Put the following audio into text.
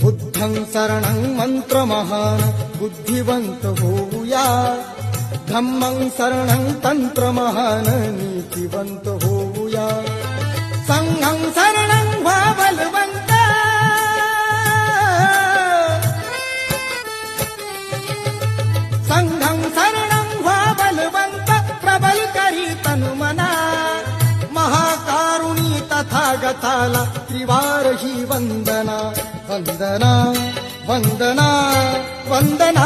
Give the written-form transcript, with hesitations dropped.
बुद्धं शरणं मंत्रमहान बुद्धिवंत होऊया, धम्मं शरणं तंत्रमहान नीतिवंत होऊया, संघं शरणं व्हा बलवंत, संघं शरणं व्हा बलवंत, प्रबल करी तनुमना, महाकारुणी तथागताला त्रिवार ही वंदना, वंदना वंदना वंदना।